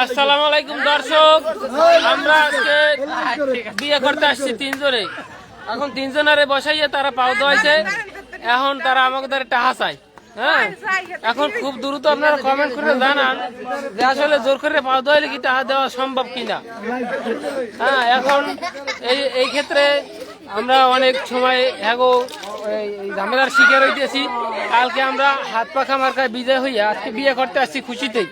আসসালামু আলাইকুম দর্শক, আমরা আজকে বিয়ে করতে আসছি তিনজনে। এখন তিনজনারে বসাইয়ে তারা পাও দোয়াইছে, এখন তারা আমাদের টাকা চাই। হ্যাঁ, এখন খুব দ্রুত আপনারা কমেন্ট করে জানান যে আসলে জোর করে পাও দোয়াইলে কি টাকা দেওয়া সম্ভব কিনা। হ্যাঁ, এখন এই ক্ষেত্রে আমরা অনেক সময় এগো ঝামেলার শিকার হইতেছি। কালকে আমরা হাত পাখা মার্কায় বিজয় হইয়া আজকে বিয়ে করতে আসছি খুশিতেই।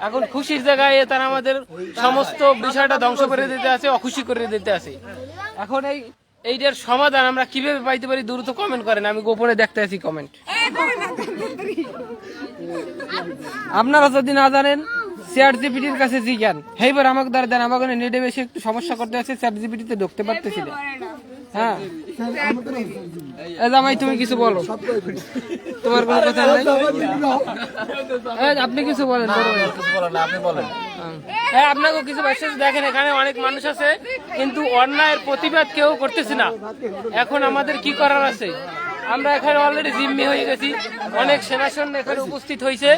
এখন খুশির জায়গায় তারা আমাদের সমস্ত বিষয়টা ধ্বংস করে দিতে আছে, অখুশি করে দিতে আছে। এখন এইটার সমাধান আমরা কিভাবে পাইতে পারি দ্রুত কমেন্ট করেন। আমি গোপনে দেখতে আছি কমেন্ট। আপনারা যদি না জানেন চ্যাটজিপিটির কাছে জিজ্ঞান, এইবার আমাকে দ্বারা দেন। আমাকে নেটে বেশি একটু সমস্যা করতে আছে, চ্যাটজিপিটিতে ঢুকতে পারতেছি না। হ্যাঁ, জামাই তুমি কিছু বলো, তোমার কোনো কথা নাই? আপনি কিছু বলেন। আপনি বলেন। হ্যাঁ, আপনাকেও কিছু মেসেজ দেখেন। এখানে অনেক মানুষ আছে কিন্তু অন্যায়ের প্রতিবাদ কেউ করতেছে না। এখন আমাদের কি করার আছে? আমরা এখানে অলরেডি জিম্মি হয়ে গেছি, অনেক সেনাসৈন্য এখানে উপস্থিত হয়েছে।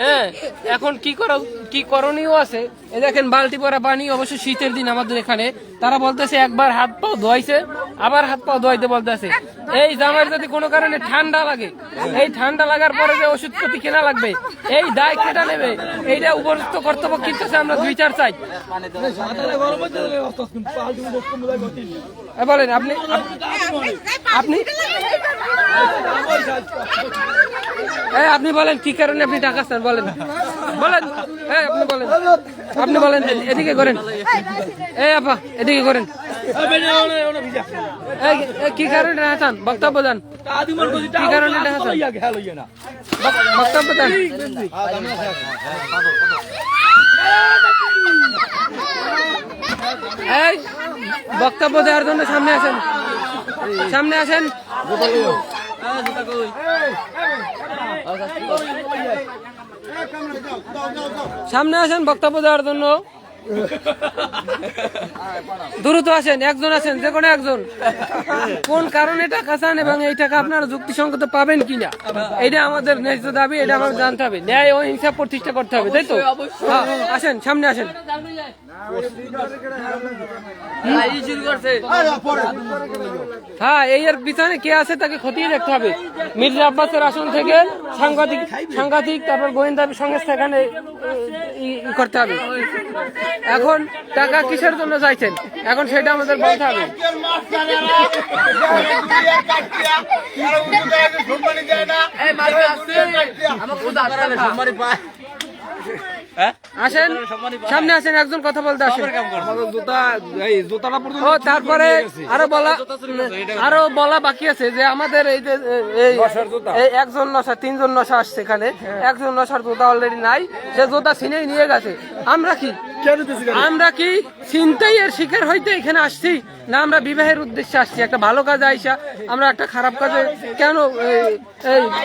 হ্যাঁ, এখন কি করণীয় আছে? এ দেখেন বালতি ভরা পানি, অবশ্য শীতের দিন আমাদের এখানে। তারা বলতেছে একবার হাত পাও ধোয়াইছে, আবার হাত পাও ধোয়াইতে বলতেছে। এই জামাইয়ের যদি কোনো কারণে ঠান্ডা লাগে, এই ঠান্ডা লাগার পরে যে ওষুধপাতি কেনা লাগবে, এই দায় কেটা নেবে? এইটা উপযুক্ত কর্তব্য কিন্তু আমরা 2-4 চাই। বলেন আপনি আপনি বলেন কি কারণে আপনি টাকা চান? বলেন আপনি বলেন এদিকে করেন। আপা এদিকে করেন। কি কারণে টাকা চান? বক্তব্য দেন। কি কারণে টাকা চান? বক্তব্য দেন। এই বক্তব্য দেওয়ার জন্য সামনে আসেন। সামনে আসেন বক্তব্য দেওয়ার জন্য। দ্রুত আসেন, একজন আসেন, যে কোনো একজন। কোন কারণে টাকা চান এবং এই টাকা আপনারা যুক্তিসঙ্গত পাবেন কিনা, এটা আমাদের ন্যায্য দাবি। এটা আমাদের জানতে হবে, ন্যায় ও হিংসা প্রতিষ্ঠা করতে হবে, তাই তো? আসেন, সামনে আসেন। হ্যাঁ, এর পিছনে কে আছে তাকে খতিয়ে দেখতে হবে। মির্জা আব্বাসের আসন থেকে সাংঘাতিক তারপর গোয়েন্দা সংস্থা এখানে করতে হবে। এখন টাকা কিসের জন্য চাইছেন, এখন সেটা আমাদের বলতে হবে। আসেন, সামনে আসেন, একজন কথা বলতে আসেন। তারপরে আরো বলা বাকি আছে যে আমাদের এই যে একজন নশা, 3জন নশা আসছে এখানে। একজন নশার জুতা অলরেডি নাই, সে জুতা ছিনেই নিয়ে গেছে। আমরা কি ছিনতাইয়ের শিকার হইতে এখানে আসছি, না আমরা বিবাহের উদ্দেশ্যে আসছি? একটা ভালো কাজে আইসা আমরা একটা খারাপ কাজে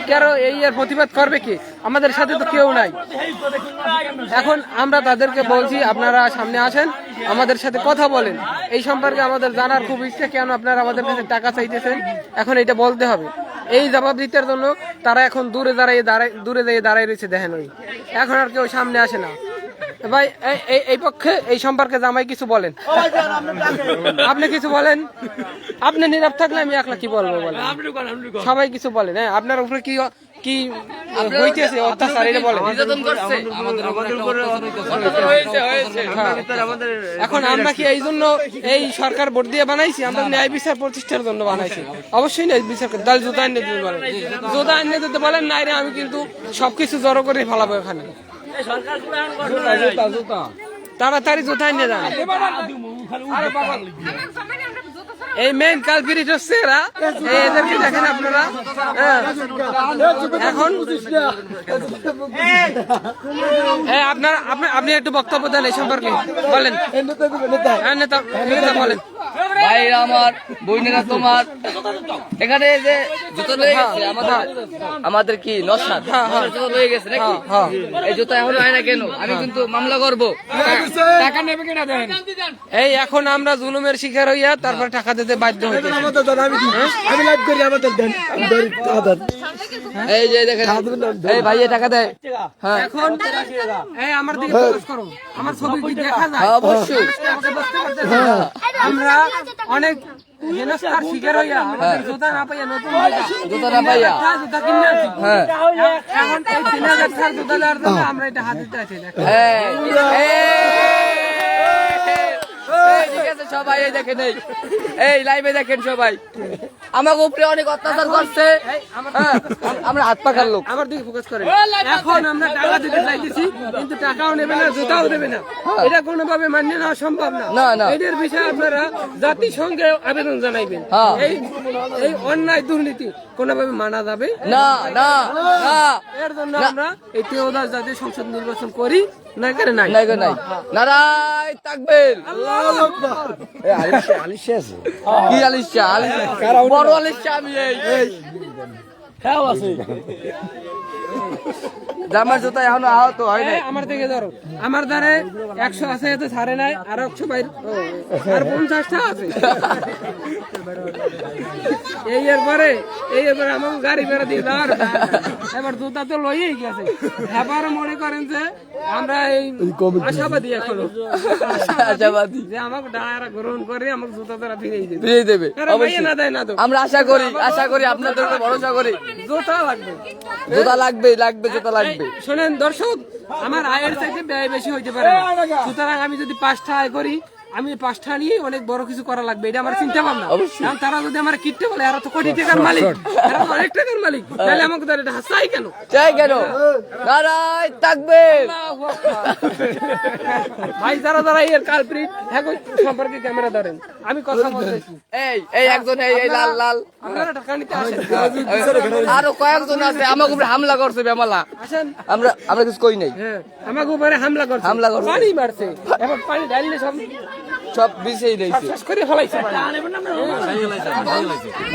কেন এই এর প্রতিবাদ করবে কি? আমাদের সাথে তো কেউ নাই। এখন আমরা তাদেরকে বলছি আপনারা সামনে আসেন, আমাদের সাথে কথা বলেন। এই সম্পর্কে আমাদের জানার খুব ইচ্ছে, কেন আপনারা আমাদের কাছে টাকা চাইতেছেন। এখন এটা বলতে হবে। এই জবাব দিতে জন্য তারা এখন দূরে দাঁড়ায় রয়েছে। দেখেন, এখন আর কেউ সামনে আসে না। ভাই এই পক্ষে এই সম্পর্কে জামাই কিছু বলেন। আপনি কিছু বলেন। আপনি নীরব থাকলে আমি একলা কি বলবো বলেন? সবাই কিছু বলেন। হ্যাঁ, আপনার উপরে কি হইতেছে অত্যাচার, এটা বলেন। এখন আমরা কি এই জন্য এই সরকার ভোট দিয়ে বানাইছি? আমরা ন্যায় বিচার প্রতিষ্ঠার জন্য বানাইছি। অবশ্যই ন্যায় বিচার করতে তাহলে জুতা এনে দিতে বলেন। জুতা এনে দিতে বলেন, নাই রে আমি কিন্তু সবকিছু জড়ো করে ফেলাবো এখানে। তাড়াতাড়ি জুতা এনে যান। এই মেইন কালপিরিট হচ্ছে এরা, এদেরকে দেখেন আপনারা। এখন আপনি একটু বক্তব্য দেন এই সম্পর্কে, বলেন। নেতা বলেন। ভাইরা আমার, বোনেরা তোমার, এখানে যে জুতো রয়ে গেছে আমাদের কি নসাদ জুতো রয়ে গেছে নাকি? এই জুতো এখনো হয় না কেন? আমি কিন্তু মামলা করবো। টাকা নেবে কিনা দেন। এই এখন আমরা জুলুমের শিকার হইয়া তারপর টাকা দিতে বাধ্য হইতে। আমি লাইভ করি আমাদের দেন এই যে দেখেন, এই ভাই টাকা দেয়। হ্যাঁ এখন এই আমার দিকে ফোকাস করো, আমার ছবি কি দেখা যায়? অবশ্যই। আমরা অনেক হেনস্থার শিকার হইয়া আমাদের জুতা না পাইয়া নতুন জুতো না পাইয়া জুতা কিনে আনছি। হ্যাঁ এখন এই 3000 টাকার জুতা দেওয়ার জন্য আমরা এটা হাতে আছি। ঠিক আছে সবাই, এই দেখেন, এই লাইভে দেখেন সবাই আমাকে উপরে অনেক অত্যাচার করছে। হ্যাঁ, আমরা হাত পাখার লোক। আমার দিকে ফোকাস করেন। এখন আমরা টাকা দিতে চাইতেছি কিন্তু টাকাও নেবে না, জুতাও দেবে না। এটা কোনোভাবে মান্য নেওয়া সম্ভব না। না, না। এটার বিষয়ে আপনারা জাতিসংঘে আবেদন জানাইবেন। হ্যাঁ। এই অন্যায় দুর্নীতি কোনোভাবে মানা যাবে না, না, না, এর জন্য আমরা এই ত্রয়োদশ জাতীয় সংসদ নির্বাচন করি না করে নাই। নাই গো, নাই। নারায় তাকবীর। আলিশা আছে কি আলিশা? বড় আলিশা আমি। এই জামার জুতা এখনো আহত হয় নাই। আমার থেকে ধরো, আমার দ্বারে 100 আছে, এত ছাড়ে নাই, আর 100 বাইর আর 50টা আছে। এই এরপরে আমাকে গাড়ি বেড়া দিয়ে দেওয়ার এবার জুতা তো লইয়েই গেছে। এবার মনে করেন যে আমরা এই আশাবাদী এখনো আশাবাদী যে আমাকে ডায়ারা গ্রহণ করে আমাকে জুতা তারা ফিরিয়ে দেবে। ফিরিয়ে দেবে অবশ্যই না দেয় না তো আমরা আশা করি আপনাদের উপর ভরসা করি। জুতা লাগবে, জুতা লাগবে, জুতা লাগবে। শোনেন দর্শক, আমার আয়ের চাইতে ব্যয় বেশি হইতে পারে না। সুতরাং আমি যদি 5টা আয় করি, আমি 5টা নিয়ে অনেক বড় কিছু করা লাগবে, এটা আমার চিন্তা ভাবনা। কারণ তারা যদি আমার কিনতে বলে, এরা তো কোটি টাকার মালিক, এরা তো অনেক টাকার মালিক, তাহলে আমাকে তারা এটা চাই কেন? চাই কেন? নারায় তাকবীর। ভাই যারা যারা এর কালপ্রিট সম্পর্কে ক্যামেরা ধরেন, আমি কথা বলতেছি। এই একজন, এই লাল লাল, আপনারা টাকা নিতে আসেন, আরো কয়েকজন আছে আমাকে উপরে হামলা করছে বেমালা। আসেন। আমরা কিছু কই নাই। হ্যাঁ, আমাকে উপরে হামলা করছে, পানি মারছে, এবার পানি ঢাললে সব বিষয় দিয়েছে, শেষ করে ফেলাইছে।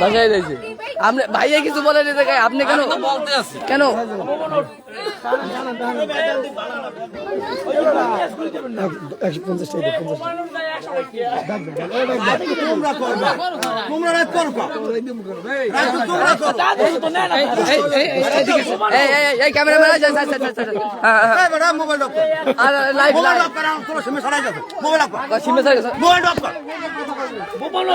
বাসায় দিয়েছে। আপনি ভাইয়া কিছু বলেন এই জায়গায়, আপনি কেন কেন? এই ক্যামেরাম্যান আছে, লাইভ সিমে ছাড়া গেছে। মোবাইল